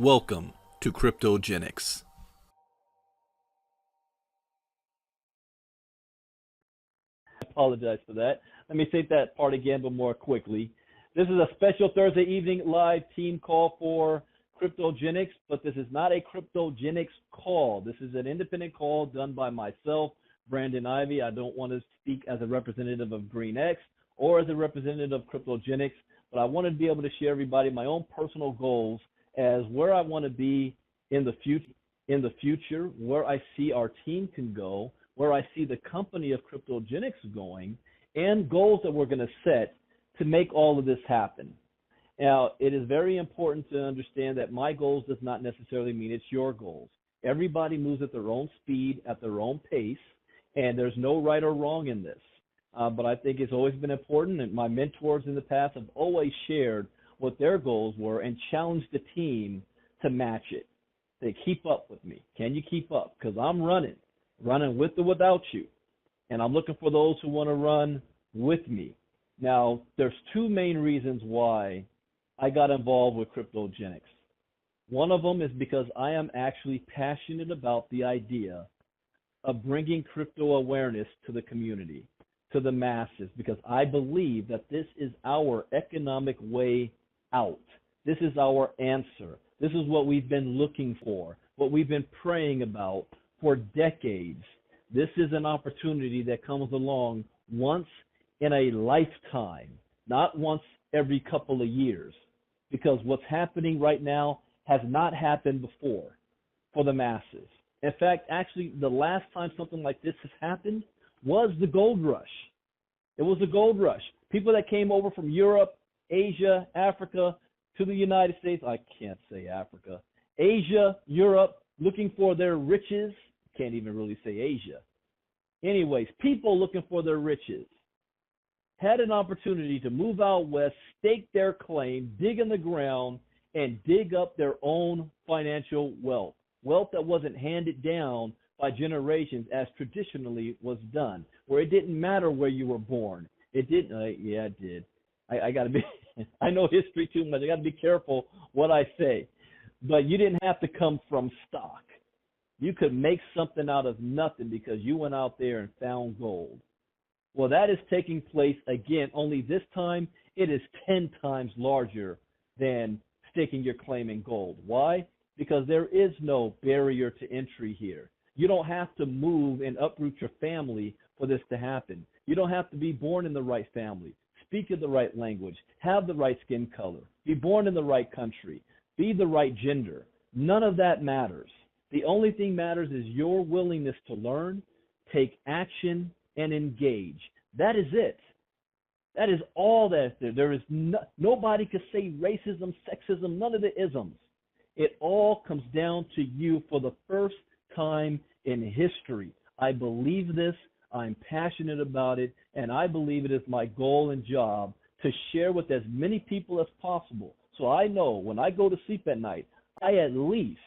Welcome to Cryptogenics. I apologize for that. Let me say that part again, but more quickly. This is a special Thursday evening live team call for Cryptogenics, but this is not a Cryptogenics call. This is an independent call done by myself, Brandon Ivey. I don't want to speak as a representative of GreenX or as a representative of Cryptogenics, but I want to be able to share everybody my own personal goals as where I want to be in the future, where I see our team can go, where I see the company of Cryptogenics going, and goals that we're going to set to make all of this happen. Now, it is very important to understand that my goals does not necessarily mean it's your goals. Everybody moves at their own speed, at their own pace, and there's no right or wrong in this. But I think it's always been important, and my mentors in the past have always shared what their goals were and challenged the team to match it. They keep up with me. Can you keep up? Because I'm running with or without you. And I'm looking for those who want to run with me. Now, there's two main reasons why I got involved with Cryptogenics. One of them is because I am actually passionate about the idea of bringing crypto awareness to the community, to the masses, because I believe that this is our economic way out. This is our answer. This is what we've been looking for, what we've been praying about for decades. This is an opportunity that comes along once in a lifetime, not once every couple of years, because what's happening right now has not happened before for the masses. In fact, actually, the last time something like this has happened was the gold rush. It was the gold rush. People that came over from Europe, Asia, Africa, to the United States, I can't say Africa, Asia, Europe, looking for their riches, can't even really say Asia. Anyways, people looking for their riches had an opportunity to move out west, stake their claim, dig in the ground, and dig up their own financial wealth, wealth that wasn't handed down by generations as traditionally was done, where it didn't matter where you were born. It didn't, yeah, it did. I got to be, I know history too much. I got to be careful what I say. But you didn't have to come from stock. You could make something out of nothing because you went out there and found gold. Well, that is taking place again, only this time it is 10 times larger than staking your claim in gold. Why? Because there is no barrier to entry here. You don't have to move and uproot your family for this to happen. You don't have to be born in the right family, speak in the right language, have the right skin color, be born in the right country, be the right gender. None of that matters. The only thing matters is your willingness to learn, take action, and engage. That is it. That is all that's there. There is nobody could say racism, sexism, none of the isms. It all comes down to you for the first time in history. I believe this. I'm passionate about it, and I believe it is my goal and job to share with as many people as possible. So I know when I go to sleep at night, I at least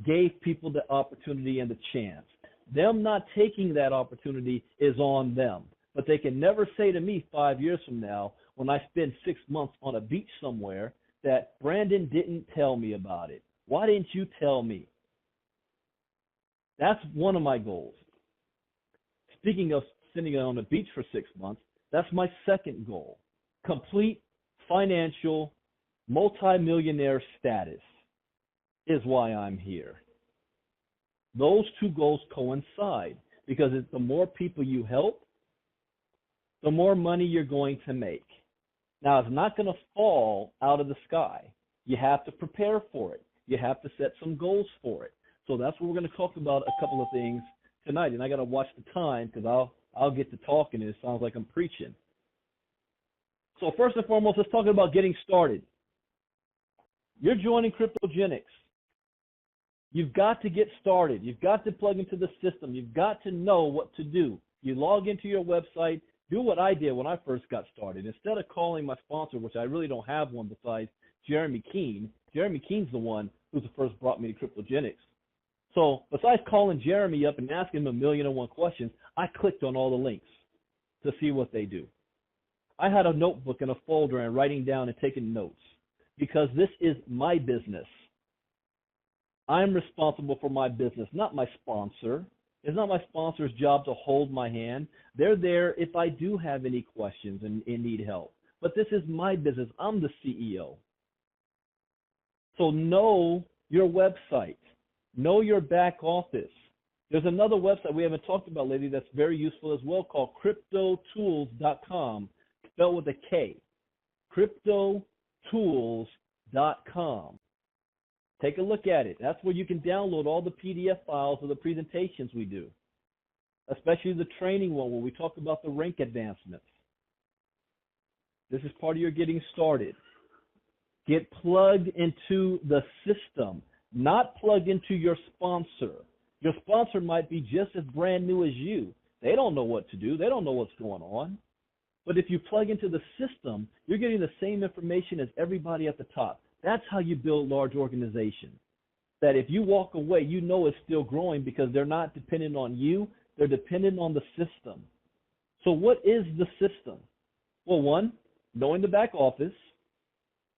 gave people the opportunity and the chance. Them not taking that opportunity is on them. But they can never say to me 5 years from now, when I spend 6 months on a beach somewhere, that Brandon didn't tell me about it. Why didn't you tell me? That's one of my goals. Speaking of sitting on the beach for 6 months, that's my second goal. Complete financial multimillionaire status is why I'm here. Those two goals coincide because it's the more people you help, the more money you're going to make. Now, it's not going to fall out of the sky. You have to prepare for it. You have to set some goals for it. So that's what we're going to talk about a couple of things tonight. And I got to watch the time because I'll get to talking and it sounds like I'm preaching. So first and foremost, let's talk about getting started. You're joining Cryptogenics. You've got to get started. You've got to plug into the system. You've got to know what to do. You log into your website, do what I did when I first got started. Instead of calling my sponsor, which I really don't have one besides Jeremy Keene, Jeremy Keene's the one who's the first brought me to Cryptogenics. So besides calling Jeremy up and asking him 1,000,001 questions, I clicked on all the links to see what they do. I had a notebook and a folder and writing down and taking notes because this is my business. I'm responsible for my business, not my sponsor. It's not my sponsor's job to hold my hand. They're there if I do have any questions and need help. But this is my business. I'm the CEO. So know your website. Know your back office. There's another website we haven't talked about lately that's very useful as well called cryptotools.com, spelled with a K. Cryptotools.com. Take a look at it. That's where you can download all the PDF files of the presentations we do, especially the training one where we talk about the rank advancements. This is part of your getting started. Get plugged into the system, not plugged into your sponsor. Your sponsor might be just as brand new as you. They don't know what to do. They don't know what's going on. But if you plug into the system, you're getting the same information as everybody at the top. That's how you build large organizations. That if you walk away, you know it's still growing because they're not dependent on you. They're dependent on the system. So what is the system? Well, one, knowing the back office,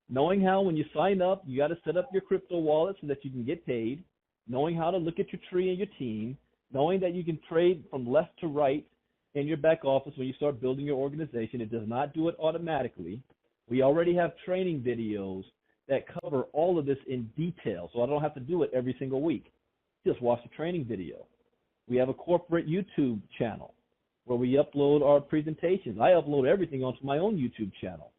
knowing how when you sign up, you got to set up your crypto wallet so that you can get paid, knowing how to look at your tree and your team, knowing that you can trade from left to right in your back office when you start building your organization. It does not do it automatically. We already have training videos that cover all of this in detail, so I don't have to do it every single week. Just watch the training video. We have a corporate YouTube channel where we upload our presentations. I upload everything onto my own YouTube channel.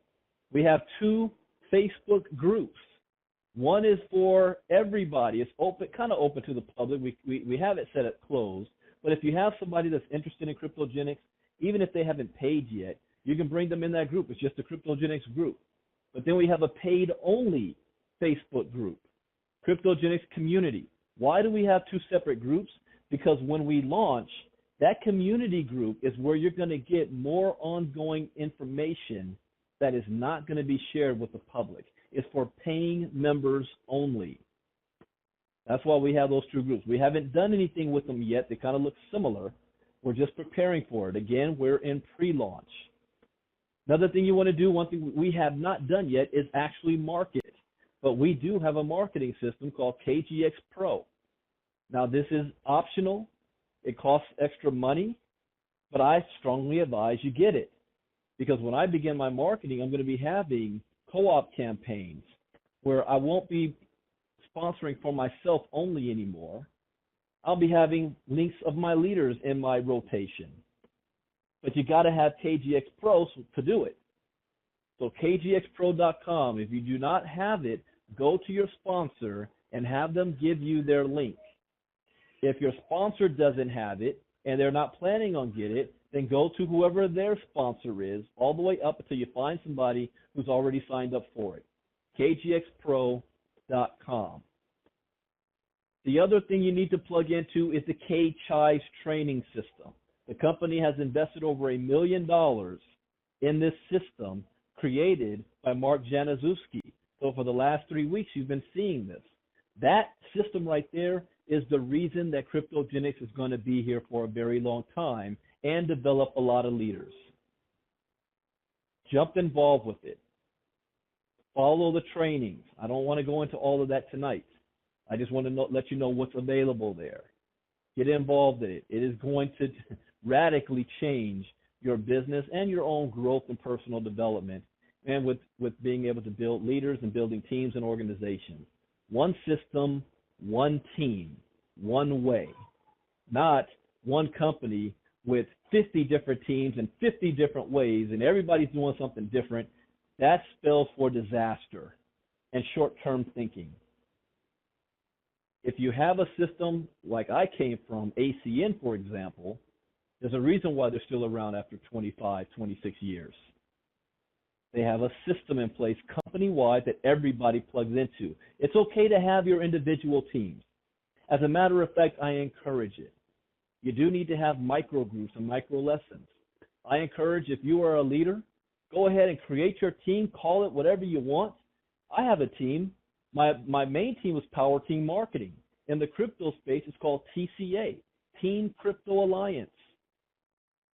We have 2 Facebook groups. One is for everybody. It's open, kind of open to the public. We have it set at closed. But if you have somebody that's interested in cryptogenics, even if they haven't paid yet, you can bring them in that group. It's just a cryptogenics group. But then we have a paid-only Facebook group, Cryptogenics Community. Why do we have 2 separate groups? Because when we launch, that community group is where you're going to get more ongoing information that is not going to be shared with the public. It's for paying members only. That's why we have those 2 groups. We haven't done anything with them yet. They kind of look similar. We're just preparing for it. Again, we're in pre-launch. Another thing you want to do, one thing we have not done yet, is actually market. But we do have a marketing system called KGX Pro. Now, this is optional. It costs extra money, but I strongly advise you get it. Because when I begin my marketing, I'm going to be having co-op campaigns where I won't be sponsoring for myself only anymore. I'll be having links of my leaders in my rotation. But you got to have KGX Pro to do it. So kgxpro.com, if you do not have it, go to your sponsor and have them give you their link. If your sponsor doesn't have it and they're not planning on getting it, then go to whoever their sponsor is all the way up until you find somebody who's already signed up for it. kgxpro.com. The other thing you need to plug into is the K-Chives training system. The company has invested over $1 million in this system created by Mark Januszewski. So for the last 3 weeks, you've been seeing this. That system right there is the reason that cryptogenics is going to be here for a very long time and develop a lot of leaders. Jump involved with it. Follow the trainings. I don't want to go into all of that tonight. I just want to let you know what's available there. Get involved in it. It is going to radically change your business and your own growth and personal development, and with being able to build leaders and building teams and organizations. One system, one team, one way, not one company with 50 different teams and 50 different ways, and everybody's doing something different. That spells for disaster and short-term thinking. If you have a system like I came from, ACN, for example, there's a reason why they're still around after 25, 26 years. They have a system in place company-wide that everybody plugs into. It's okay to have your individual teams. As a matter of fact, I encourage it. You do need to have micro groups and micro lessons. I encourage, if you are a leader, go ahead and create your team, call it whatever you want. I have a team. My main team is Power Team Marketing. In the crypto space, it's called TCA, Team Crypto Alliance.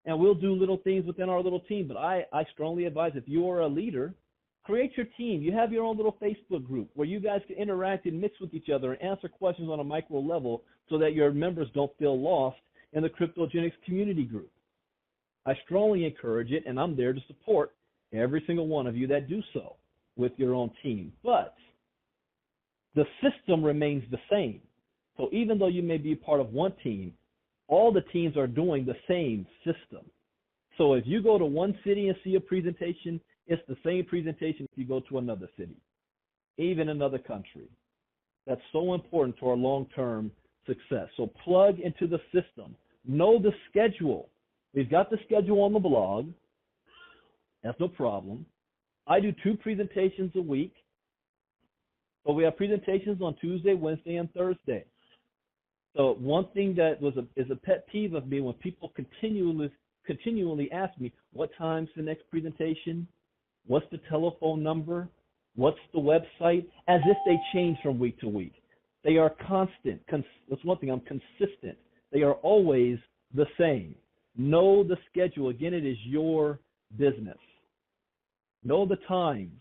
And we'll do little things within our little team. But I strongly advise, if you are a leader, Create your team. You have your own little Facebook group where you guys can interact and mix with each other and answer questions on a micro level so that your members don't feel lost in the Cryptogenics community group. I strongly encourage it, and I'm there to support every single one of you that do so with your own team. But the system remains the same. So even though you may be part of one team, all the teams are doing the same system. So if you go to one city and see a presentation, it's the same presentation if you go to another city, even another country. That's so important to our long-term success. So plug into the system. Know the schedule. We've got the schedule on the blog. That's no problem. I do 2 presentations a week. So we have presentations on Tuesday, Wednesday, and Thursday. So one thing that is a pet peeve of me when people continually ask me, what time's the next presentation? What's the telephone number? What's the website? As if they change from week to week. They are constant. That's one thing, I'm consistent. They are always the same. Know the schedule. Again, it is your business. Know the times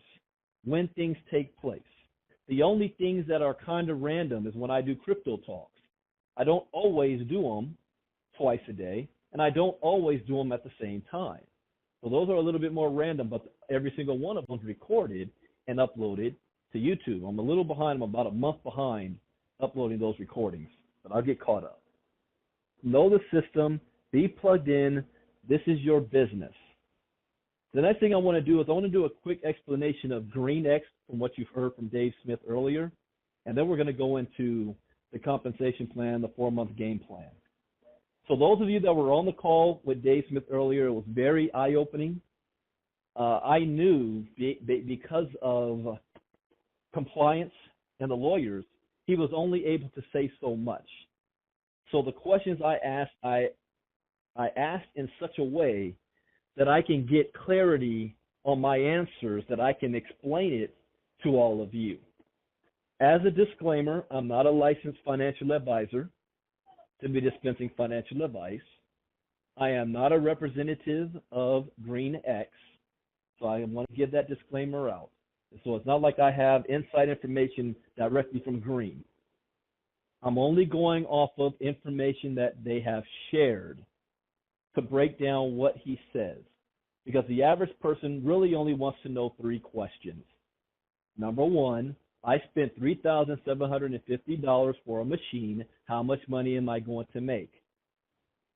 when things take place. The only things that are kind of random is when I do crypto talks. I don't always do them twice a day, and I don't always do them at the same time. So those are a little bit more random, but every single one of them is recorded and uploaded to YouTube. I'm a little behind. I'm about a month behind uploading those recordings, but I'll get caught up. Know the system. Be plugged in. This is your business. The next thing I want to do is I want to do a quick explanation of GreenX from what you've heard from Dave Smith earlier, and then we're going to go into the compensation plan, the 4-month game plan. So those of you that were on the call with Dave Smith earlier, it was very eye-opening. I knew because of compliance and the lawyers, he was only able to say so much. So the questions I asked in such a way that I can get clarity on my answers, that I can explain it to all of you. As a disclaimer, I'm not a licensed financial advisor to be dispensing financial advice. I am not a representative of GreenX, so I want to give that disclaimer out. So it's not like I have inside information directly from Green. I'm only going off of information that they have shared to break down what he says, because the average person really only wants to know 3 questions. Number 1, I spent $3,750 for a machine. How much money am I going to make?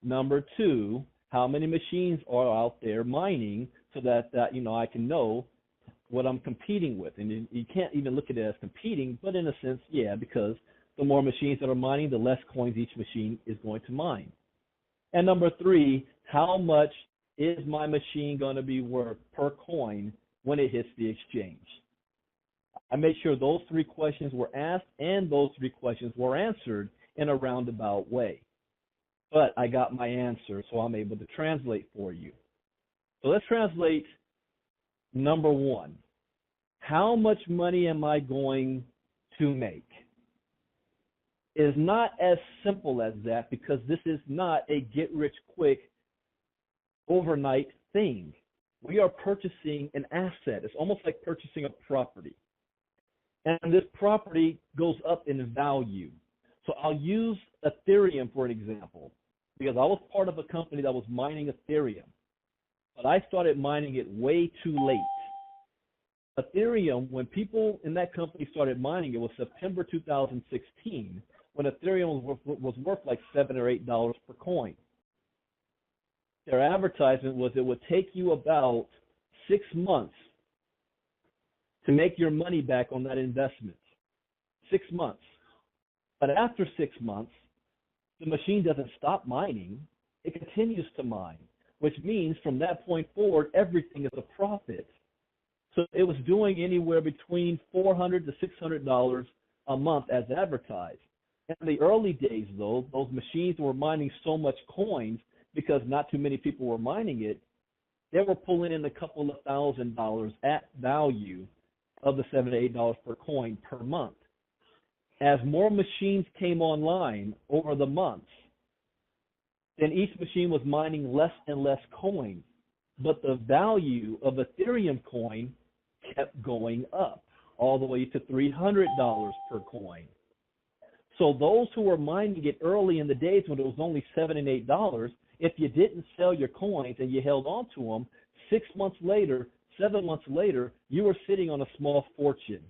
Number 2, how many machines are out there mining so that I can know what I'm competing with? And you can't even look at it as competing, but in a sense, yeah, because the more machines that are mining, the less coins each machine is going to mine. And number 3, how much is my machine going to be worth per coin when it hits the exchange? I made sure those 3 questions were asked and those 3 questions were answered in a roundabout way. But I got my answer, so I'm able to translate for you. So let's translate number 1. How much money am I going to make? It is not as simple as that, because this is not a get-rich-quick overnight thing. We are purchasing an asset. It's almost like purchasing a property. And this property goes up in value. So I'll use Ethereum for an example, because I was part of a company that was mining Ethereum, but I started mining it way too late. Ethereum, when people in that company started mining it, was September 2016, when Ethereum was worth like $7 or $8 per coin. Their advertisement was it would take you about 6 months to make your money back on that investment. 6 months. But after 6 months, the machine doesn't stop mining. It continues to mine, which means from that point forward, everything is a profit. So it was doing anywhere between $400 to $600 a month as advertised. In the early days, though, those machines were mining so much coins because not too many people were mining it, they were pulling in a couple of $1,000s at value of the $7 to $8 per coin per month. As more machines came online over the months, then each machine was mining less and less coins. But the value of Ethereum coin kept going up all the way to $300 per coin. So those who were mining it early in the days when it was only $7 and $8, if you didn't sell your coins and you held on to them, 6 months later, 7 months later, you were sitting on a small fortune.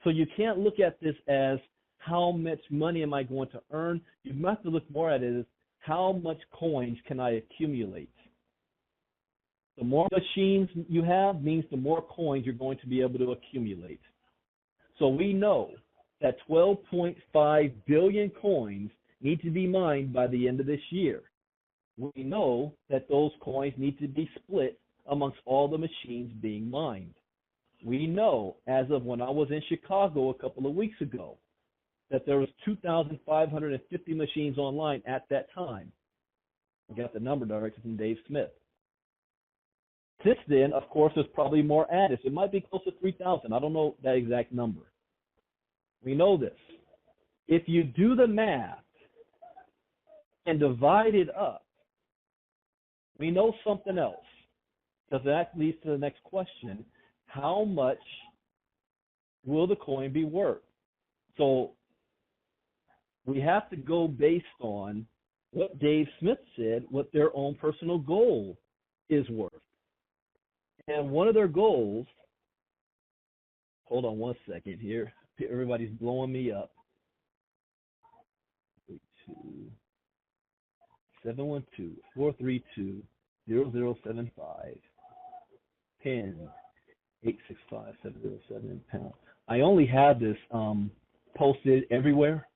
So you can't look at this as how much money am I going to earn. You have to look more at it as how much coins can I accumulate. The more machines you have means the more coins you're going to be able to accumulate. So we know that 12.5 billion coins need to be mined by the end of this year. We know that those coins need to be split amongst all the machines being mined. We know, as of when I was in Chicago a couple of weeks ago, that there was 2,550 machines online at that time. I got the number directly from Dave Smith. Since then, of course, there's probably more added. It might be close to 3,000. I don't know that exact number. We know this. If you do the math and divide it up, we know something else, because that leads to the next question. How much will the coin be worth? So we have to go based on what Dave Smith said, what their own personal goal is worth. And one of their goals, hold on one second here. Everybody's blowing me up. 712-432-0075. PIN 865-707 pound. I only have this posted everywhere.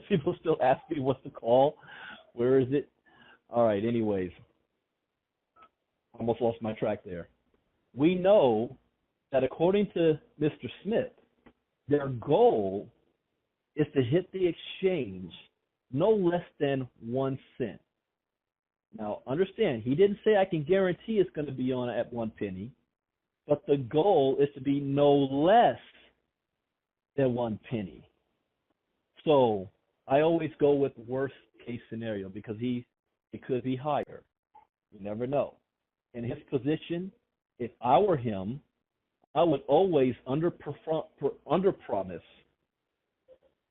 People still ask me what's the call. Where is it? All right, anyways. Almost lost my track there. We know that according to Mr. Smith, their goal is to hit the exchange no less than 1 cent. Now, understand, he didn't say I can guarantee it's going to be on at 1 penny, but the goal is to be no less than 1 penny. So I always go with worst case scenario because it could be higher. You never know. In his position, if I were him, I would always under promise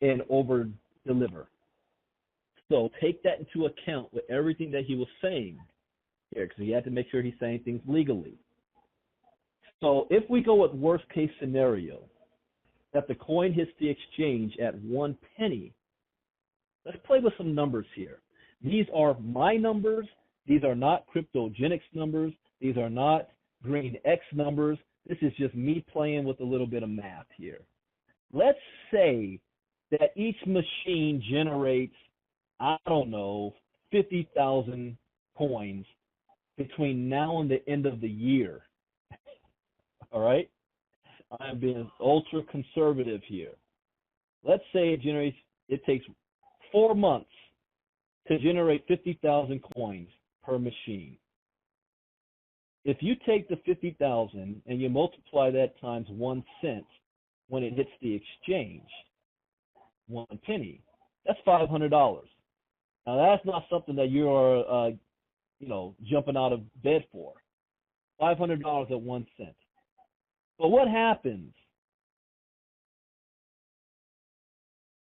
and over deliver. So take that into account with everything that he was saying here, because he had to make sure he's saying things legally. So if we go with worst case scenario, that the coin hits the exchange at 1 penny, let's play with some numbers here. These are my numbers. These are not CryptoGenics numbers. These are not Green X numbers. This is just me playing with a little bit of math here. Let's say that each machine generates, I don't know, 50,000 coins between now and the end of the year. All right? I'm being ultra conservative here. Let's say it takes 4 months to generate 50,000 coins per machine. If you take the 50,000 and you multiply that times 1 cent when it hits the exchange, 1 penny, that's $500. Now that's not something that you are, jumping out of bed for. $500 at 1 cent. But what happens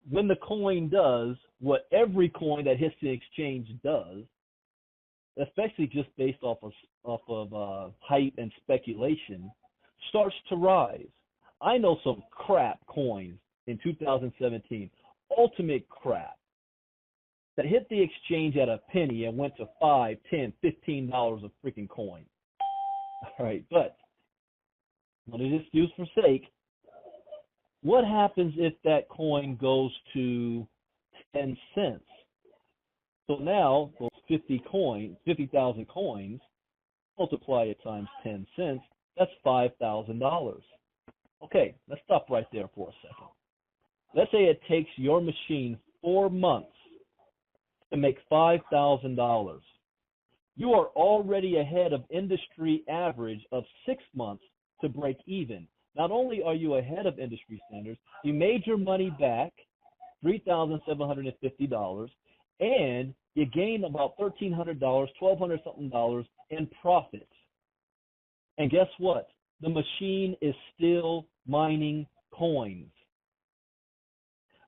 when the coin does what every coin that hits the exchange does, especially just based off of hype and speculation, starts to rise? I know some crap coins in 2017, ultimate crap, that hit the exchange at a penny and went to $5, $10, $15 a freaking coin. All right, but let it excuse for sake. What happens if that coin goes to 10 cents? So now those 50,000 coins, multiply it times 10 cents, that's $5,000. Okay, let's stop right there for a second. Let's say it takes your machine 4 months to make $5,000. You are already ahead of industry average of 6 months to break even. Not only are you ahead of industry standards, you made your money back, $3,750, and you gained about $1,300, $1,200 something in profits. And guess what? The machine is still mining coins.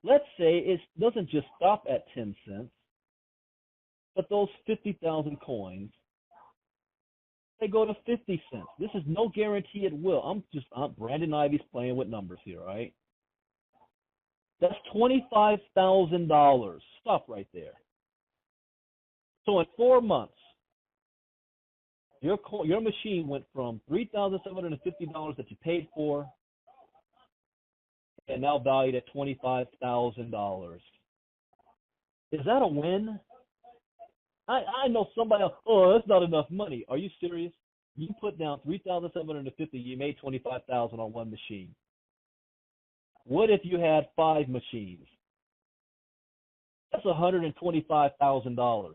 Let's say it doesn't just stop at 10 cents, but those 50,000 coins, they go to 50 cents. This is no guarantee it will. Brandon Ivey's playing with numbers here, right? That's $25,000. Stop right there. So in 4 months, your machine went from $3,750 that you paid for and now valued at $25,000. Is that a win? I know somebody else, oh, that's not enough money. Are you serious? You put down $3,750, you made $25,000 on one machine. What if you had 5 machines? That's $125,000.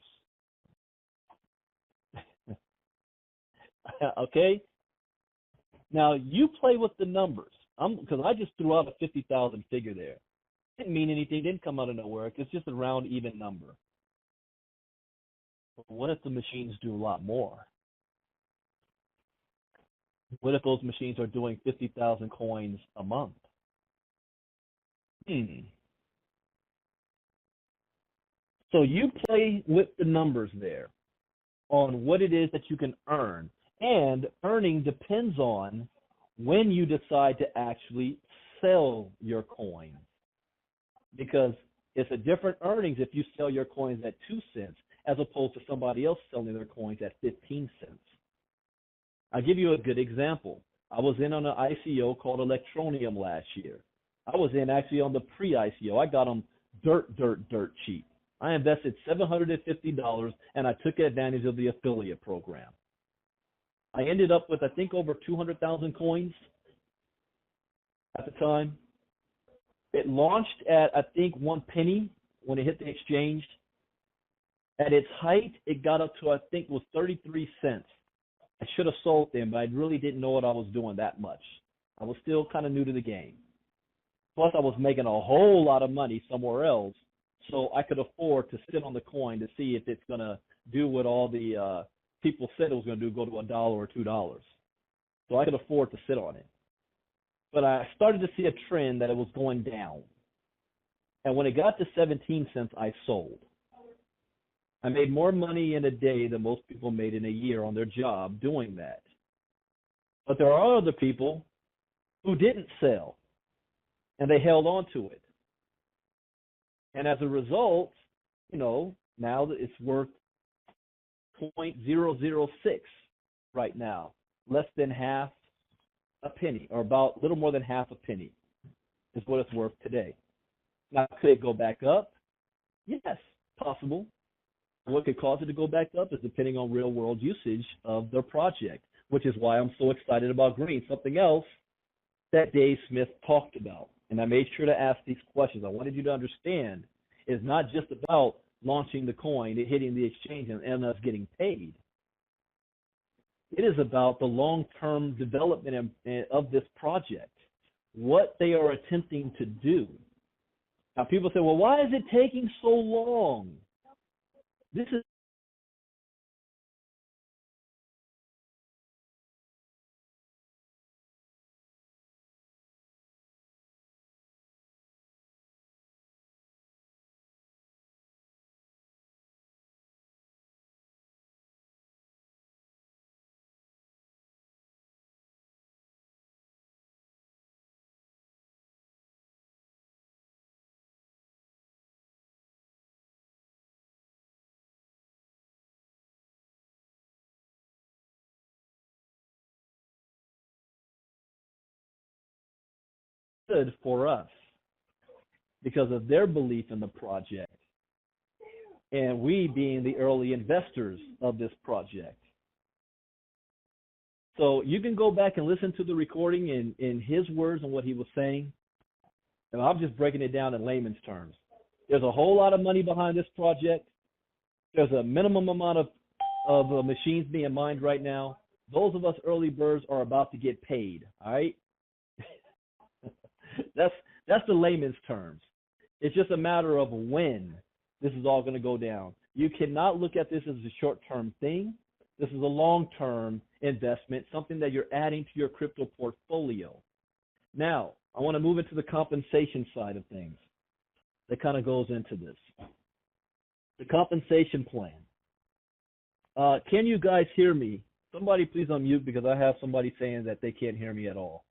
Okay? Now, you play with the numbers. Because I just threw out a 50,000 figure there. Didn't mean anything, didn't come out of nowhere. It's just a round, even number. But what if the machines do a lot more? What if those machines are doing 50,000 coins a month? So you play with the numbers there on what it is that you can earn. And earning depends on when you decide to actually sell your coins. Because it's a different earnings if you sell your coins at 2 cents as opposed to somebody else selling their coins at 15 cents. I'll give you a good example. I was in on an ICO called Electronium last year. I was in actually on the pre-ICO. I got them dirt cheap. I invested $750 and I took advantage of the affiliate program. I ended up with, I think, over 200,000 coins at the time. It launched at, I think, 1 penny when it hit the exchange. At its height, it got up to, I think, it was 33 cents. I should have sold them, but I really didn't know what I was doing that much. I was still kind of new to the game. Plus, I was making a whole lot of money somewhere else, so I could afford to sit on the coin to see if it's going to do what all the people said it was going to do, go to $1 or $2. So I could afford to sit on it. But I started to see a trend that it was going down. And when it got to 17 cents, I sold. I made more money in a day than most people made in a year on their job doing that. But there are other people who didn't sell, and they held on to it. And as a result, now it's worth 0.006 right now, less than half a penny, or about a little more than half a penny is what it's worth today. Now, could it go back up? Yes, possible. What could cause it to go back up is depending on real-world usage of their project, which is why I'm so excited about green. Something else that Dave Smith talked about, and I made sure to ask these questions. I wanted you to understand it's not just about launching the coin, it hitting the exchange, and us getting paid. It is about the long-term development of this project, what they are attempting to do. Now, people say, well, why is it taking so long? This is good for us because of their belief in the project, and we being the early investors of this project. So you can go back and listen to the recording in his words and what he was saying. And I'm just breaking it down in layman's terms. There's a whole lot of money behind this project. There's a minimum amount of machines being mined right now. Those of us early birds are about to get paid, all right? That's the layman's terms. It's just a matter of when this is all going to go down. You cannot look at this as a short-term thing. This is a long-term, investment, something that you're adding to your crypto portfolio. Now, I want to move into the compensation side of things that kind of goes into this. The compensation plan. Can you guys hear me? Somebody please unmute because I have somebody saying that they can't hear me at all.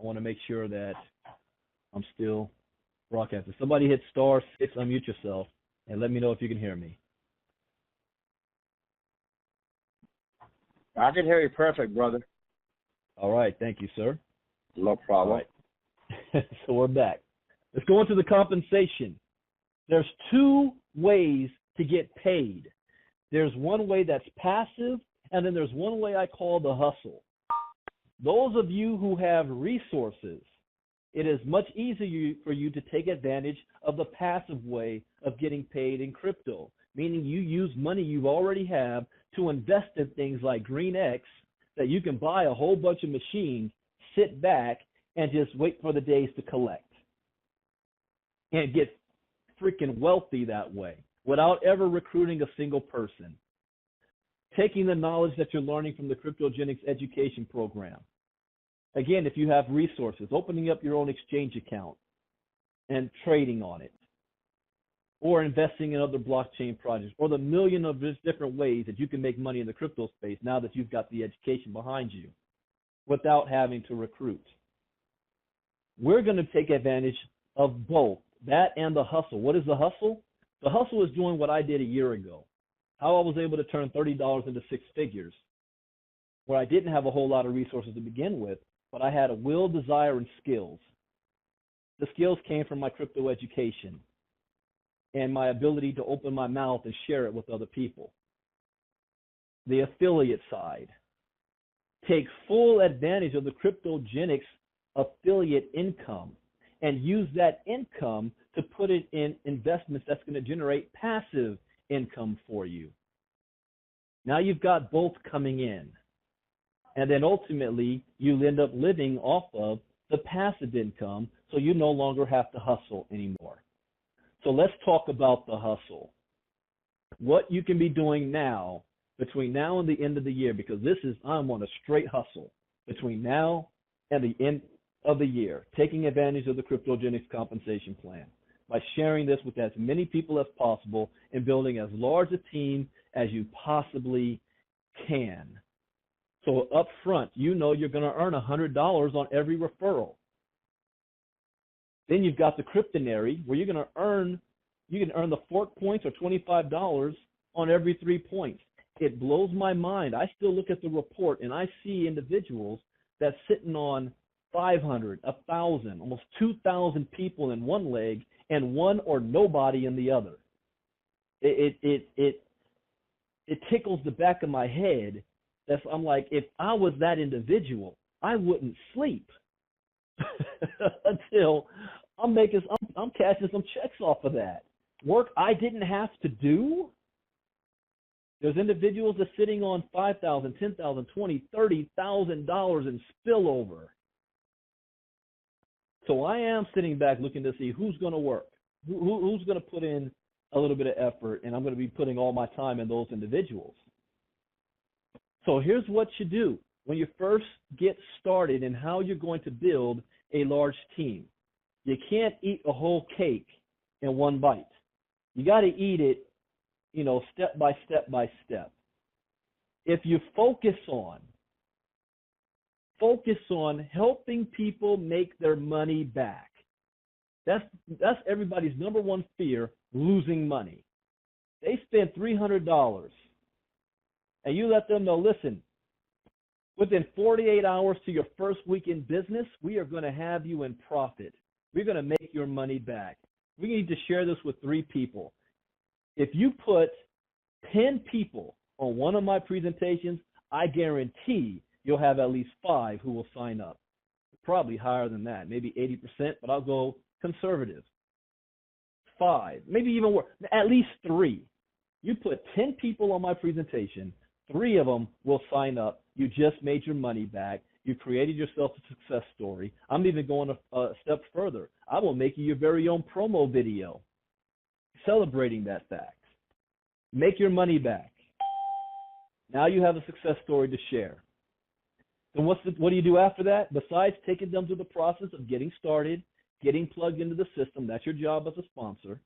I want to make sure that I'm still broadcasting. Somebody hit *6, unmute yourself, and let me know if you can hear me. I can hear you perfect, brother. All right. Thank you, sir. No problem. All right. So we're back. Let's go into the compensation. There's two ways to get paid. There's one way that's passive, and then there's one way I call the hustle. Those of you who have resources, it is much easier for you to take advantage of the passive way of getting paid in crypto, meaning you use money you already have to invest in things like GreenX that you can buy a whole bunch of machines, sit back, and just wait for the days to collect and get freaking wealthy that way without ever recruiting a single person. Taking the knowledge that you're learning from the Cryptogenics education program. Again, if you have resources, opening up your own exchange account and trading on it, or investing in other blockchain projects, or the million of different ways that you can make money in the crypto space now that you've got the education behind you without having to recruit. We're going to take advantage of both, that and the hustle. What is the hustle? The hustle is doing what I did a year ago. How I was able to turn $30 into six figures, where I didn't have a whole lot of resources to begin with, but I had a will, desire, and skills. The skills came from my crypto education and my ability to open my mouth and share it with other people. The affiliate side. Take full advantage of the Cryptogenics affiliate income and use that income to put it in investments that's going to generate passive income for you. Now you've got both coming in. And then ultimately, you end up living off of the passive income, so you no longer have to hustle anymore. So let's talk about the hustle. What you can be doing now, between now and the end of the year, because I'm on a straight hustle between now and the end of the year, taking advantage of the Cryptogenics compensation plan by sharing this with as many people as possible and building as large a team as you possibly can. So up front, you know you're going to earn $100 on every referral. Then you've got the Cryptonary, where you can earn the 4 points or $25 on every 3 points. It blows my mind. I still look at the report and I see individuals that's sitting on 500, 1,000, almost 2,000 people in one leg and one or nobody in the other. It tickles the back of my head. I'm like, if I was that individual, I wouldn't sleep until I'm cashing some checks off of that. Work I didn't have to do. There's individuals that are sitting on $5,000, $10,000, $20,000, $30,000 in spillover. So I am sitting back looking to see who's going to work, who's going to put in a little bit of effort, and I'm going to be putting all my time in those individuals. So here's what you do when you first get started and how you're going to build a large team. You can't eat a whole cake in one bite. You got to eat it, step by step by step. If you focus on helping people make their money back. That's everybody's number one fear, losing money. They spend $300. And you let them know, listen, within 48 hours to your first week in business, we are going to have you in profit. We're going to make your money back. We need to share this with 3 people. If you put 10 people on one of my presentations, I guarantee you'll have at least 5 who will sign up. Probably higher than that, maybe 80%, but I'll go conservative. 5, maybe even more, at least 3. You put 10 people on my presentation, 3 of them will sign up. You just made your money back. You created yourself a success story. I'm even going a step further. I will make you your very own promo video celebrating that fact. Make your money back. Now you have a success story to share. Then what do you do after that? Besides taking them through the process of getting started, getting plugged into the system, that's your job as a sponsor.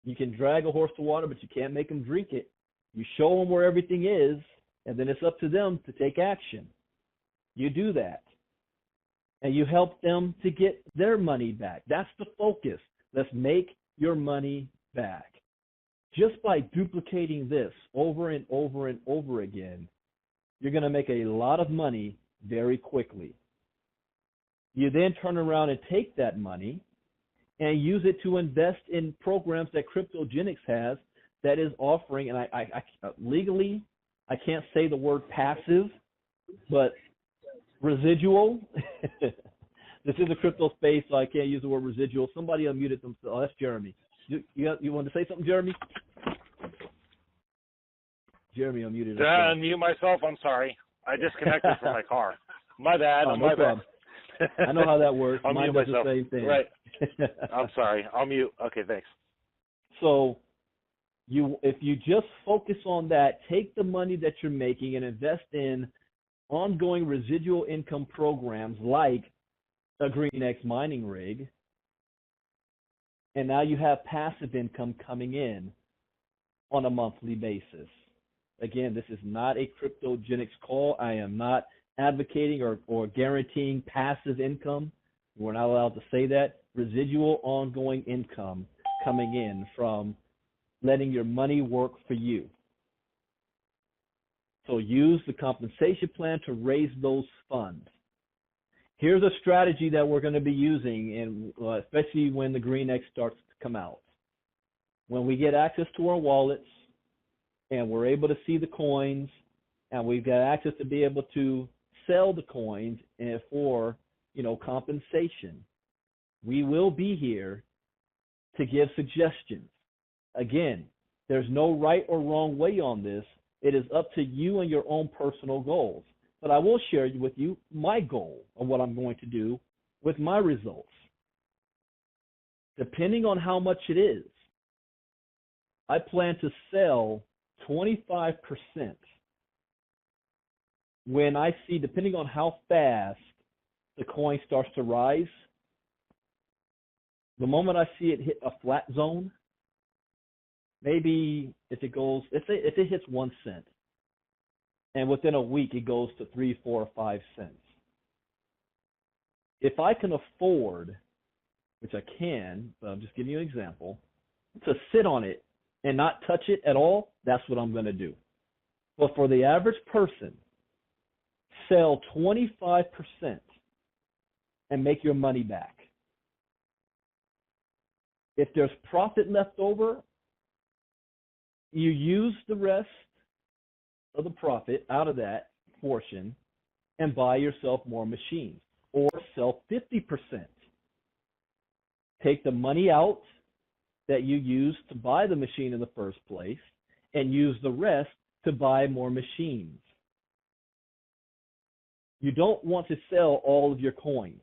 You can drag a horse to water, but you can't make them drink it. You show them where everything is, and then it's up to them to take action. You do that. And you help them to get their money back. That's the focus. Let's make your money back. Just by duplicating this over and over and over again, you're going to make a lot of money very quickly. You then turn around and take that money and use it to invest in programs that Cryptogenics has that is offering, and I legally, I can't say the word passive, but residual. This is a crypto space, so I can't use the word residual. Somebody unmuted themselves. Oh, that's Jeremy. You want to say something, Jeremy? Jeremy unmuted himself. Unmute myself. I'm sorry. I disconnected from my car. My bad. Oh, my bad. I know how that works. I'll Mine mute does myself. the same thing. Right. I'm sorry. I'll mute. Okay, thanks. So if you just focus on that, take the money that you're making and invest in ongoing residual income programs like a GreenX mining rig, and now you have passive income coming in on a monthly basis. Again, this is not a Cryptogenics call. I am not advocating or guaranteeing passive income. We're not allowed to say that. Residual ongoing income coming in from letting your money work for you. So use the compensation plan to raise those funds. Here's a strategy that we're going to be using, and especially when the GreenX starts to come out. When we get access to our wallets and we're able to see the coins and we've got access to be able to sell the coins for, compensation, we will be here to give suggestions. Again, there's no right or wrong way on this. It is up to you and your own personal goals. But I will share with you my goal of what I'm going to do with my results. Depending on how much it is, I plan to sell 25% when I see, depending on how fast the coin starts to rise. The moment I see it hit a flat zone, maybe if it hits 1 cent, and within a week it goes to 3, 4, or 5 cents. If I can afford, which I can, but I'm just giving you an example, to sit on it and not touch it at all, that's what I'm going to do. But for the average person, sell 25% and make your money back. If there's profit left over, you use the rest of the profit out of that portion and buy yourself more machines, or sell 50%. Take the money out that you used to buy the machine in the first place and use the rest to buy more machines. You don't want to sell all of your coins.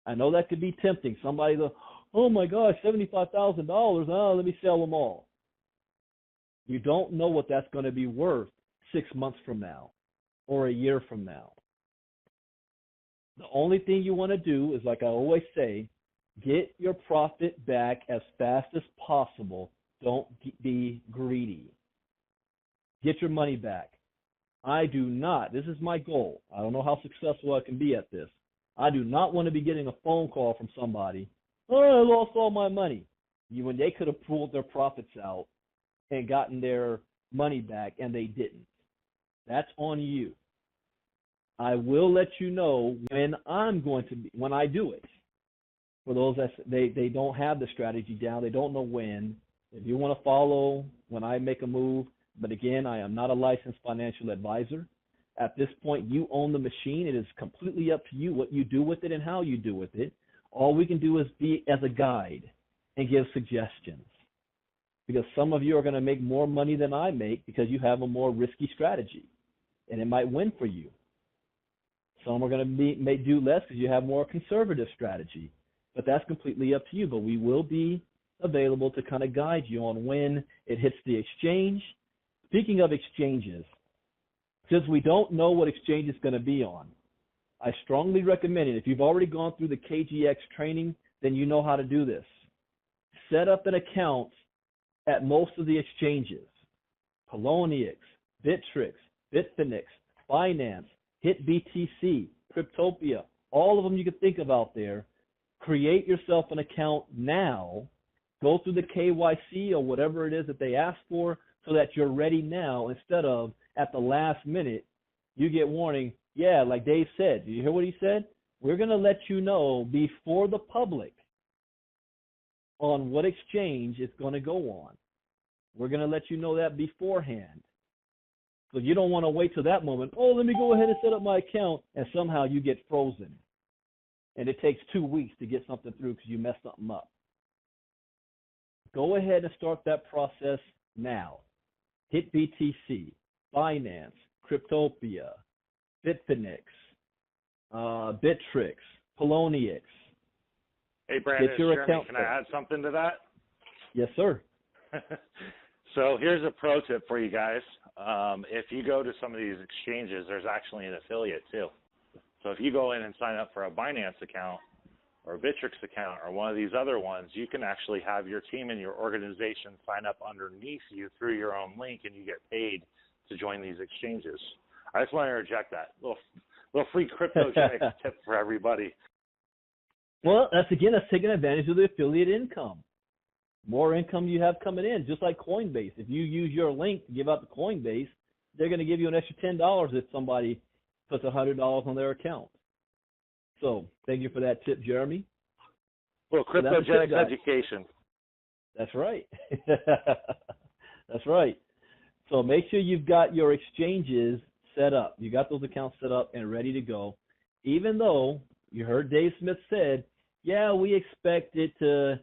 I know that could be tempting. Somebody goes, oh my gosh, $75,000, let me sell them all. You don't know what that's going to be worth 6 months from now or a year from now. The only thing you want to do is, like I always say, get your profit back as fast as possible. Don't be greedy. Get your money back. I do not, this is my goal. I don't know how successful I can be at this. I do not want to be getting a phone call from somebody, oh, I lost all my money. When they could have pulled their profits out and gotten their money back, and they didn't. That's on you. I will let you know when when I do it. For those that they don't have the strategy down, they don't know when. If you want to follow when I make a move, but again, I am not a licensed financial advisor. At this point, you own the machine. It is completely up to you what you do with it and how you do with it. All we can do is be as a guide and give suggestions. Because some of you are going to make more money than I make because you have a more risky strategy, and it might win for you. Some are going to may do less because you have more conservative strategy, but that's completely up to you. But we will be available to kind of guide you on when it hits the exchange, Speaking of exchanges, since we don't know what exchange it's going to be on, I strongly recommend it. If you've already gone through the KGX training, then you know how to do this. Set up an account at most of the exchanges. Poloniex, Bittrex, Bitfinex, Binance, HitBTC, Cryptopia, all of them you can think of out there. Create yourself an account now. Go through the KYC or whatever it is that they ask for so that you're ready now instead of at the last minute you get warning. Yeah, like Dave said. Did you hear what he said? We're going to let you know before the public on what exchange it's going to go on. We're going to let you know that beforehand. So you don't want to wait till that moment. Oh, let me go ahead and set up my account, and somehow you get frozen. And it takes 2 weeks to get something through because you messed something up. Go ahead and start that process now. HitBTC, Binance, Cryptopia, Bitfinex, Bittrex, Poloniex. Hey, Brandon, Get your Jeremy, account can I add something to that? Yes, sir. So here's a pro tip for you guys. If you go to some of these exchanges, there's actually an affiliate too. So if you go in and sign up for a Binance account or a Bittrex account or one of these other ones, you can actually have your team and your organization sign up underneath you through your own link, and you get paid to join these exchanges. I just want to interject that. Little free cryptogenics tip for everybody. Well, that's taking advantage of the affiliate income. More income you have coming in, just like Coinbase. If you use your link to give out to Coinbase, they're going to give you an extra $10 if somebody puts $100 on their account. So thank you for that tip, Jeremy. Well, cryptogenics education. That's right. That's right. So make sure you've got your exchanges set up. You got those accounts set up and ready to go. Even though you heard Dave Smith said, yeah, we expect it to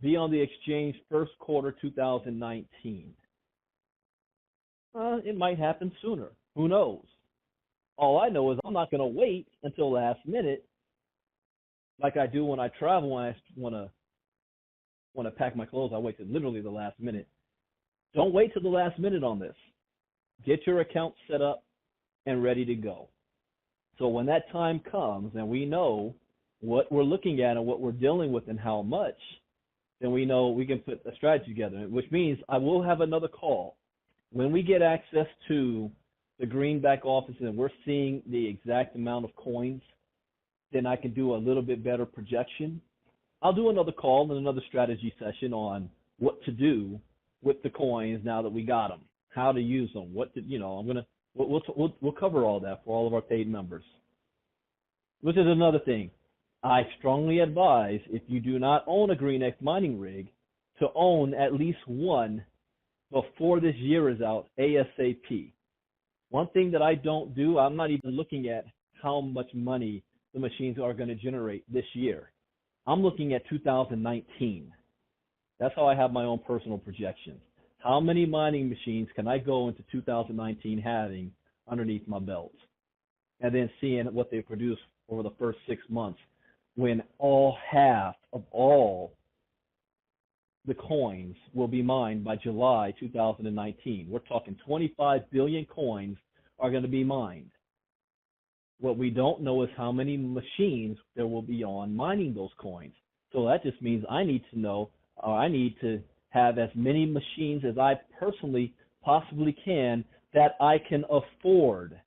be on the exchange first quarter 2019. It might happen sooner. Who knows? All I know is I'm not going to wait until last minute like I do when I travel. When I want to pack my clothes, I wait till literally the last minute. Don't wait till the last minute on this. Get your account set up and ready to go. So when that time comes and we know what we're looking at and what we're dealing with and how much, then we know we can put a strategy together, which means I will have another call. When we get access to the greenback office and we're seeing the exact amount of coins, then I can do a little bit better projection. I'll do another call and another strategy session on what to do with the coins now that we got them, how to use them, we'll cover all that for all of our paid members. Which is another thing. I strongly advise, if you do not own a GreenX mining rig, to own at least one before this year is out, ASAP. One thing that I don't do, I'm not even looking at how much money the machines are going to generate this year. I'm looking at 2019. That's how I have my own personal projections. How many mining machines can I go into 2019 having underneath my belt? And then seeing what they produce over the first 6 months, when half of all the coins will be mined by July 2019. We're talking 25 billion coins are going to be mined. What we don't know is how many machines there will be on mining those coins. So that just means I need to know, or I need to have as many machines as I personally possibly can that I can afford.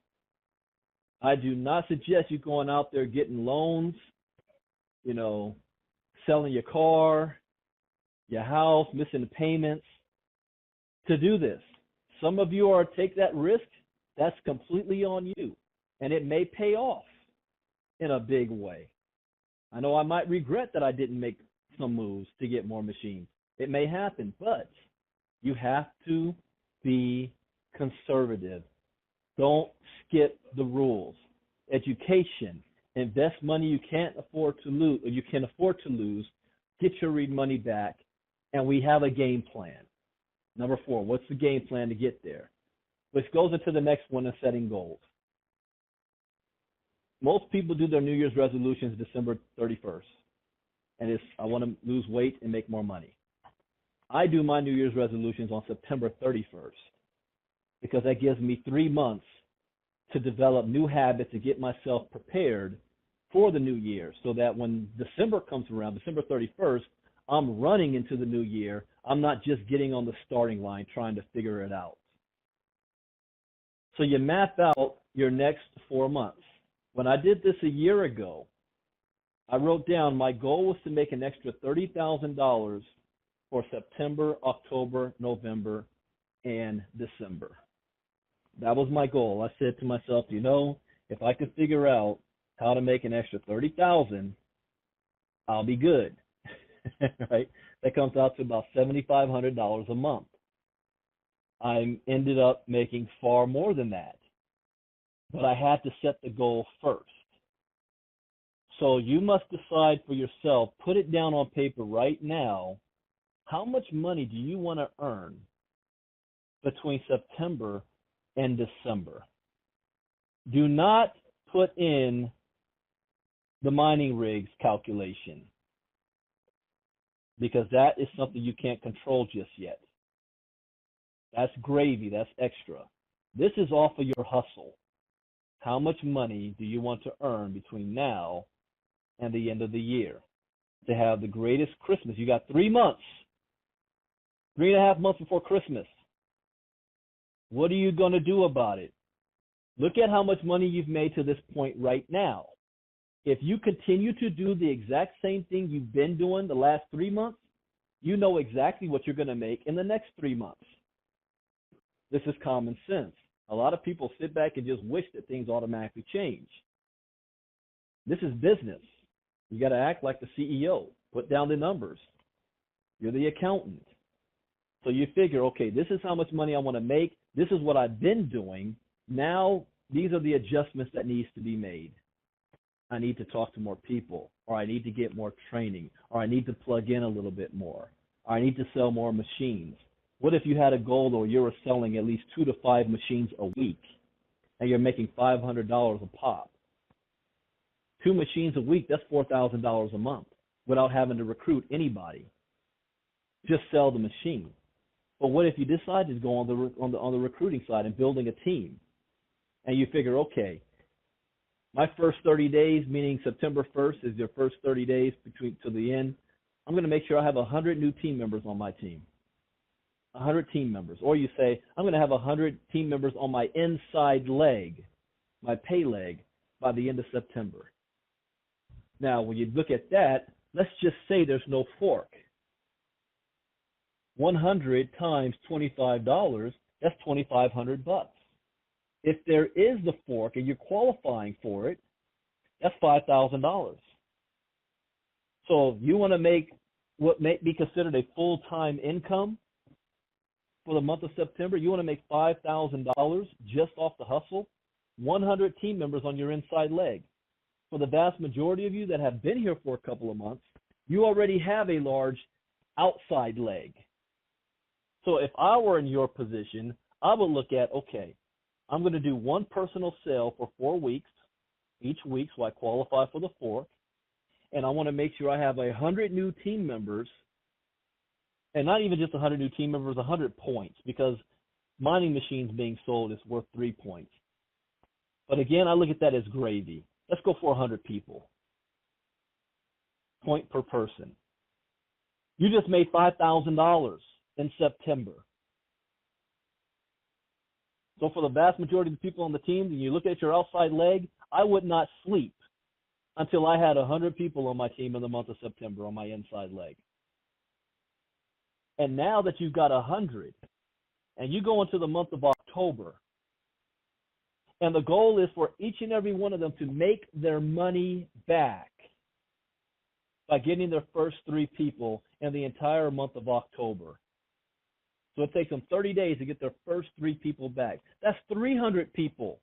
I do not suggest you going out there getting loans, selling your car, your house, missing the payments to do this. Some of you take that risk. That's completely on you, and it may pay off in a big way. I know I might regret that I didn't make some moves to get more machines. It may happen, but you have to be conservative. Don't skip the rules. Education, invest money you can't afford to lose, or you can afford to lose, get your money back, and we have a game plan. Number 4, what's the game plan to get there? Which goes into the next one of setting goals. Most people do their New Year's resolutions December 31st, and it's, I want to lose weight and make more money. I do my New Year's resolutions on September 31st. because that gives me 3 months to develop new habits and get myself prepared for the new year, so that when December comes around, December 31st, I'm running into the new year. I'm not just getting on the starting line trying to figure it out. So you map out your next 4 months. When I did this a year ago, I wrote down my goal was to make an extra $30,000 for September, October, November, and December. That was my goal. I said to myself, if I could figure out how to make an extra $30,000, I'll be good. Right? That comes out to about $7,500 a month. I ended up making far more than that, but I had to set the goal first. So you must decide for yourself, put it down on paper right now, how much money do you want to earn between September and December? Do not put in the mining rigs calculation, because that is something you can't control just yet. That's gravy, that's extra. This is off of your hustle. How much money do you want to earn between now and the end of the year to have the greatest Christmas? You got 3 months, 3.5 months before Christmas. What are you going to do about it? Look at how much money you've made to this point right now. If you continue to do the exact same thing you've been doing the last 3 months, you know exactly what you're going to make in the next 3 months. This is common sense. A lot of people sit back and just wish that things automatically change. This is business. You got to act like the CEO. Put down the numbers. You're the accountant. So you figure, okay, this is how much money I want to make. This is what I've been doing. Now, these are the adjustments that needs to be made. I need to talk to more people, or I need to get more training, or I need to plug in a little bit more, or I need to sell more machines. What if you had a goal where you were selling at least 2 to 5 machines a week, and you're making $500 a pop? 2 machines a week, that's $4,000 a month without having to recruit anybody. Just sell the machine. But what if you decide to go on the recruiting side and building a team, and you figure, okay, my first 30 days, meaning September 1st is your first 30 days to the end, I'm going to make sure I have 100 new team members on my team. 100 team members. Or you say, I'm going to have 100 team members on my inside leg, my pay leg, by the end of September. Now, when you look at that, let's just say there's no fork. 100 times $25, that's $2,500. If there is the fork and you're qualifying for it, that's $5,000. So you want to make what may be considered a full-time income for the month of September. You want to make $5,000 just off the hustle. 100 team members on your inside leg. For the vast majority of you that have been here for a couple of months, you already have a large outside leg. So if I were in your position, I would look at, okay, I'm going to do one personal sale for 4 weeks, each week, so I qualify for the fork. And I want to make sure I have 100 new team members, and not even just 100 new team members, 100 points, because mining machines being sold is worth 3 points. But again, I look at that as gravy. Let's go for 100 people. Point per person. You just made $5,000 in September. So for the vast majority of the people on the team, and you look at your outside leg, I would not sleep until I had 100 people on my team in the month of September on my inside leg. And now that you've got 100, and you go into the month of October, and the goal is for each and every one of them to make their money back by getting their first 3 people in the entire month of October. So it takes them 30 days to get their first 3 people back. That's 300 people.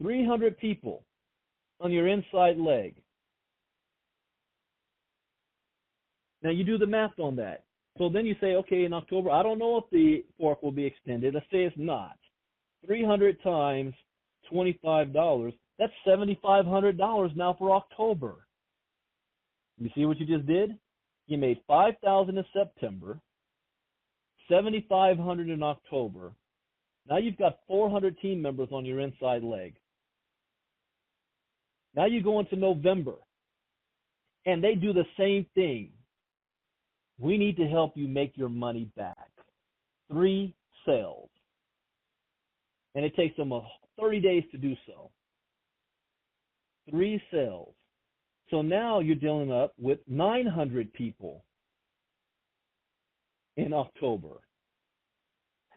300 people on your inside leg. Now you do the math on that. So then you say, okay, in October, I don't know if the fork will be extended. Let's say it's not. 300 times $25, that's $7,500 now for October. You see what you just did? You made $5,000 in September, $7,500 in October. Now you've got 400 team members on your inside leg. Now you go into November, and they do the same thing. We need to help you make your money back. 3 sales. And it takes them 30 days to do so. 3 sales. So now you're dealing up with 900 people in October.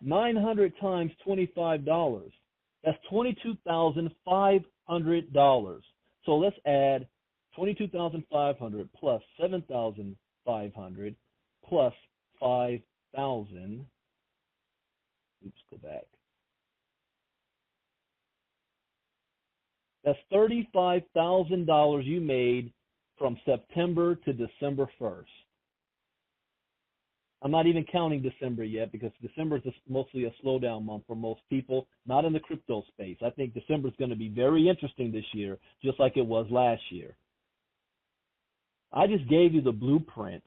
900 times $25. That's $22,500. So let's add 22,500 plus 7,500 plus 5,000. Oops, go back. That's $35,000 you made from September to December 1st. I'm not even counting December yet because December is mostly a slowdown month for most people, not in the crypto space. I think December is going to be very interesting this year, just like it was last year. I just gave you the blueprint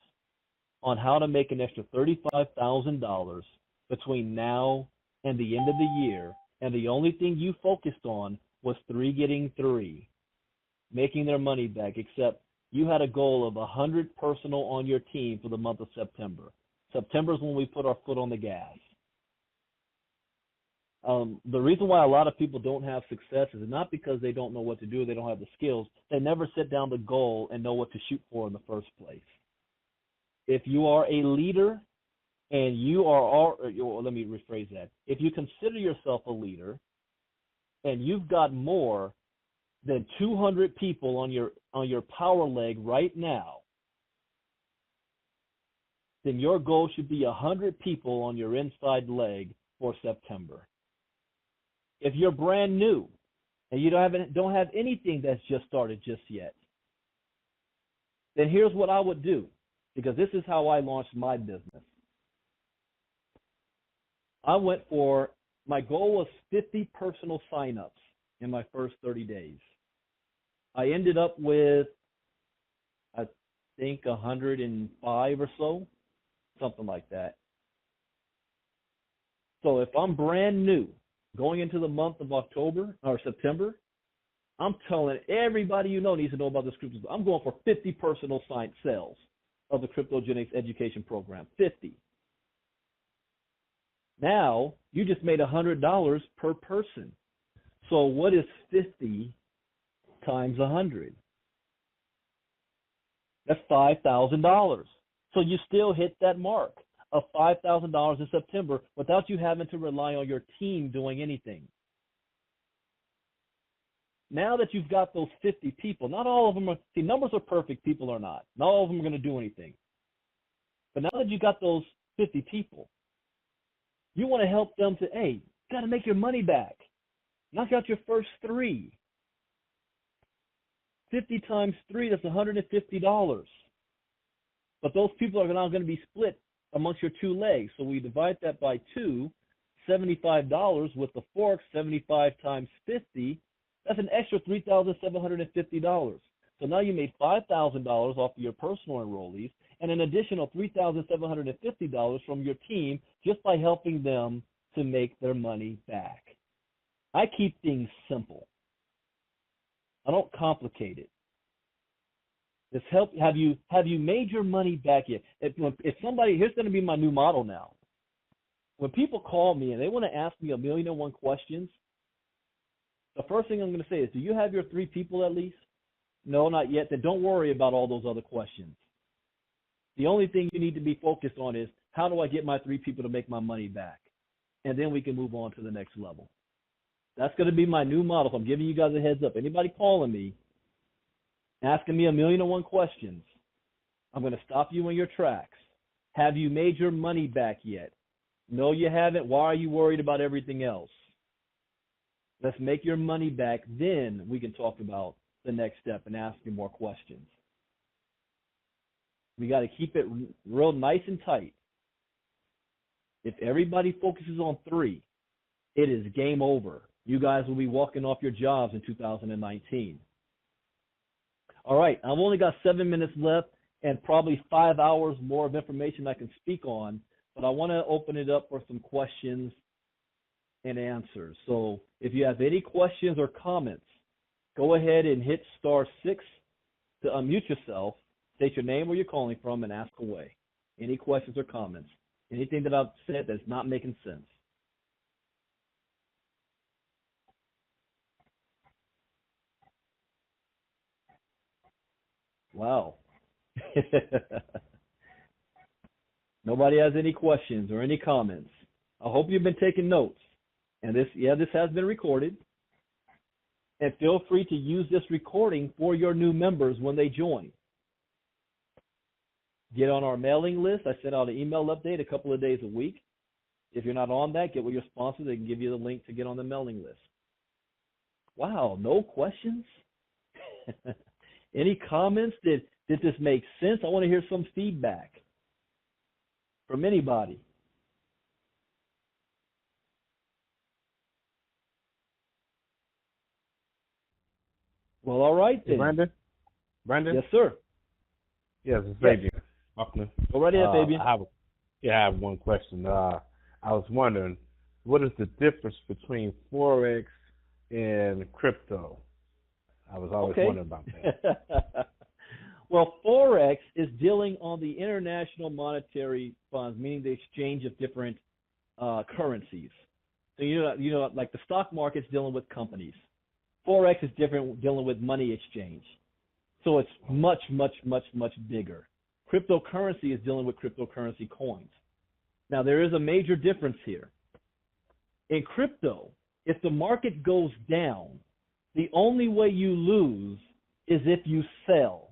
on how to make an extra $35,000 between now and the end of the year, and the only thing you focused on was 3 getting 3, making their money back, except you had a goal of 100 personal on your team for the month of September. September is when we put our foot on the gas. The reason why a lot of people don't have success is not because they don't know what to do, they don't have the skills. They never set down the goal and know what to shoot for in the first place. If you are a leader and you are, let me rephrase that. If you consider yourself a leader and you've got more than 200 people on your power leg right now, then your goal should be 100 people on your inside leg for September. If you're brand new and you don't have anything that's just started just yet, then here's what I would do, because this is how I launched my business. My goal was 50 personal signups in my first 30 days. I ended up with, I think, 105 or so. Something like that. So if I'm brand new, going into the month of October or September, I'm telling everybody you know needs to know about this crypto. I'm going for 50 personal sales of the Cryptogenics education program. 50. Now you just made $100 per person. So what is 50 times 100? That's $5,000. So you still hit that mark of $5,000 in September without you having to rely on your team doing anything. Now that you've got those 50 people, not all of them are, see, numbers are perfect, people are not. Not all of them are going to do anything. But now that you've got those 50 people, you want to help them to, hey, you got to make your money back. Knock out your first 3. 50 times 3, that's $150. But those people are now going to be split amongst your 2 legs. So we divide that by 2, $75 with the fork, 75 times 50. That's an extra $3,750. So now you made $5,000 off of your personal enrollees and an additional $3,750 from your team just by helping them to make their money back. I keep things simple. I don't complicate it. This help. Have you made your money back yet? If somebody, here's going to be my new model now. When people call me and they want to ask me 1,000,001 questions, the first thing I'm going to say is, do you have your 3 people at least? No, not yet. Then don't worry about all those other questions. The only thing you need to be focused on is, how do I get my 3 people to make my money back? And then we can move on to the next level. That's going to be my new model. So I'm giving you guys a heads up. Anybody calling me, asking me 1,000,001 questions, I'm going to stop you in your tracks. Have you made your money back yet? No, you haven't. Why are you worried about everything else? Let's make your money back. Then we can talk about the next step and ask you more questions. We got to keep it real nice and tight. If everybody focuses on 3, it is game over. You guys will be walking off your jobs in 2019. All right, I've only got 7 minutes left and probably 5 hours more of information I can speak on. but I want to open it up for some questions and answers. So if you have any questions or comments, go ahead and hit *6 to unmute yourself, state your name, where you're calling from, and ask away. Any questions or comments? Anything that I've said that's not making sense? Wow. Nobody has any questions or any comments. I hope you've been taking notes. And this has been recorded. And feel free to use this recording for your new members when they join. Get on our mailing list. I send out an email update a couple of days a week. If you're not on that, get with your sponsor. They can give you the link to get on the mailing list. Wow, no questions? Any comments? Did this make sense? I want to hear some feedback from anybody. Well, all right then. Brandon? Yes, sir. Yes, it's Fabian. Go right ahead, Fabian. I have one question. I was wondering, what is the difference between Forex and crypto? I was always wondering about that. Well, Forex is dealing on the international monetary funds, meaning the exchange of different currencies. So you know, like the stock market's dealing with companies. Forex is different, dealing with money exchange. So it's much, much, much, much bigger. Cryptocurrency is dealing with cryptocurrency coins. Now, there is a major difference here. In crypto, if the market goes down, the only way you lose is if you sell.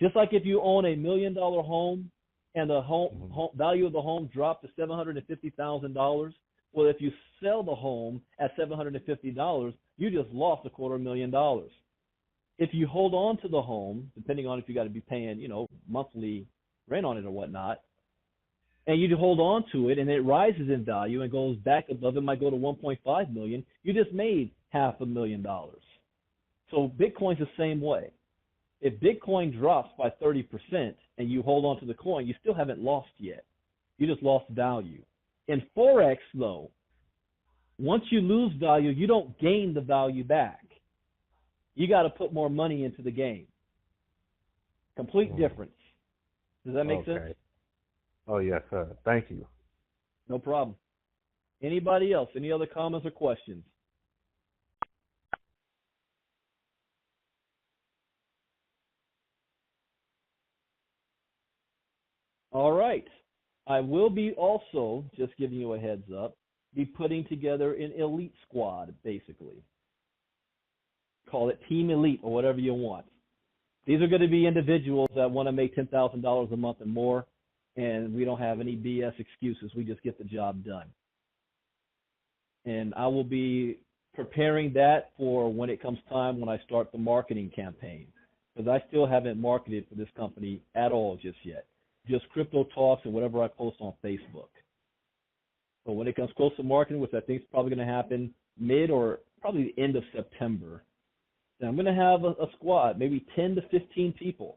Just like if you own $1 million home and the home value of the home dropped to $750,000, well, if you sell the home at $750, you just lost $250,000. If you hold on to the home, depending on if you got to be paying, monthly rent on it or whatnot, and you hold on to it and it rises in value and goes back above, it might go to 1.5 million, you just made $500,000. So Bitcoin's the same way. If Bitcoin drops by 30% and you hold on to the coin, you still haven't lost yet. You just lost value. In Forex, though, once you lose value, you don't gain the value back. You got to put more money into the game. Complete difference. Does that make sense? Oh, yes, sir. Thank you. No problem. Anybody else? Any other comments or questions? All right. I will be also, just giving you a heads up, be putting together an elite squad, basically. Call it Team Elite or whatever you want. These are going to be individuals that want to make $10,000 a month and more, and we don't have any BS excuses. We just get the job done. And I will be preparing that for when it comes time when I start the marketing campaign, because I still haven't marketed for this company at all just yet. Just crypto talks and whatever I post on Facebook. So when it comes close to marketing, which I think is probably going to happen mid or probably the end of September, then I'm going to have a squad, maybe 10 to 15 people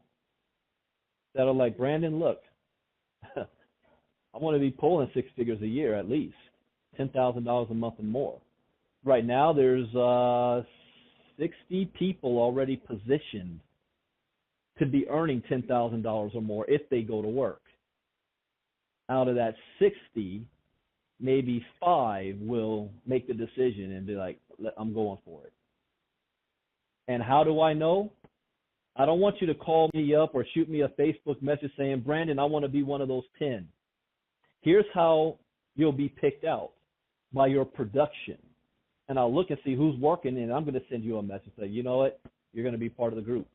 that are like, Brandon, look, I want to be pulling 6 figures a year at least, $10,000 a month and more. Right now, there's 60 people already positioned to be earning $10,000 or more if they go to work. Out of that 60, maybe 5 will make the decision and be like, I'm going for it. And how do I know? I don't want you to call me up or shoot me a Facebook message saying, Brandon, I want to be one of those 10. Here's how you'll be picked out, by your production. And I'll look and see who's working, and I'm going to send you a message say, you know what? You're going to be part of the group.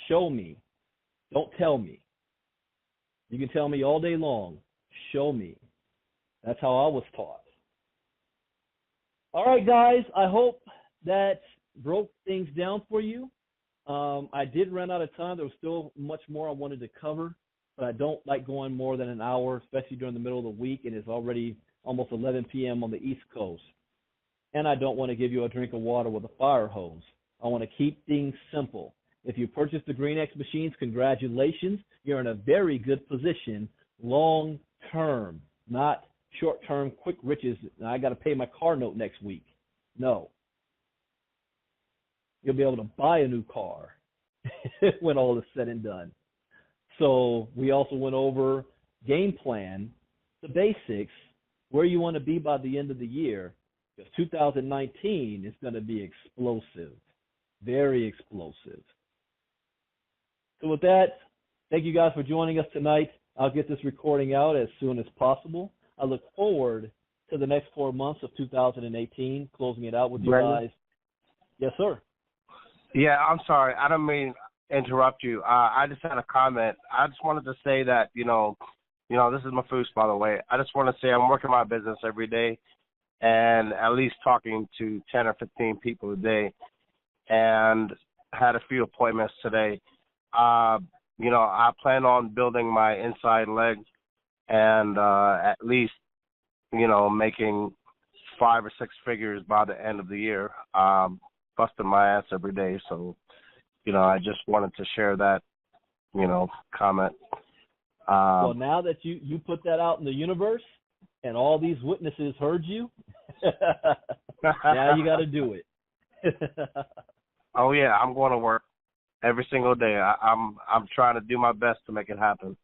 Show me. Don't tell me. You can tell me all day long. Show me. That's how I was taught. All right, guys. I hope that broke things down for you. I did run out of time. There was still much more I wanted to cover, but I don't like going more than an hour, especially during the middle of the week, and it's already almost 11 p.m. on the East Coast. And I don't want to give you a drink of water with a fire hose. I want to keep things simple. If you purchase the GreenX machines, congratulations. You're in a very good position long term, not short-term quick riches. I got to pay my car note next week. No. You'll be able to buy a new car when all is said and done. So we also went over game plan, the basics, where you want to be by the end of the year, because 2019 is going to be explosive, very explosive. So with that, thank you guys for joining us tonight. I'll get this recording out as soon as possible. I look forward to the next 4 months of 2018, closing it out with you Brandon? guys. Yes, sir. Yeah, I'm sorry. I don't mean to interrupt you. I just had a comment. I just wanted to say that, this is Mafus, by the way. I just want to say I'm working my business every day and at least talking to 10 or 15 people a day, and had a few appointments today. I plan on building my inside leg and at least, making 5 or 6 figures by the end of the year, busting my ass every day. So, I just wanted to share that, comment. Well, now that you put that out in the universe and all these witnesses heard you, now you got to do it. Oh, yeah, I'm going to work every single day. I'm trying to do my best to make it happen.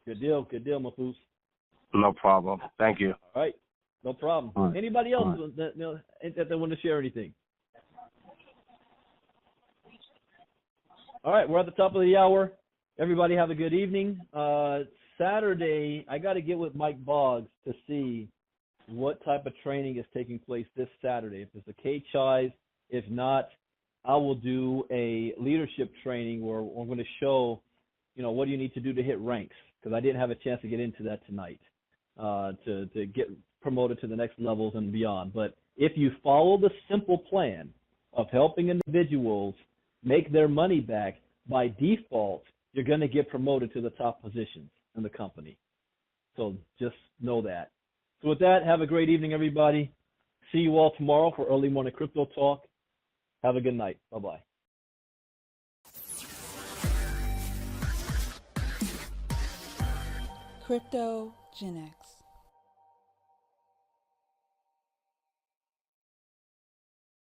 Good deal, Mafus. No problem. Thank you. All right, no problem. All right. Anybody else All right. that want to share anything? All right, we're at the top of the hour. Everybody have a good evening. Saturday, I got to get with Mike Boggs to see what type of training is taking place this Saturday. If it's a KGX, if not, I will do a leadership training where I'm going to show, what do you need to do to hit ranks, because I didn't have a chance to get into that tonight, to get promoted to the next levels and beyond. But if you follow the simple plan of helping individuals make their money back, by default, you're going to get promoted to the top positions in the company. So just know that. So with that, have a great evening, everybody. See you all tomorrow for early morning crypto talk. Have a good night. Bye-bye. Crypto Gen X.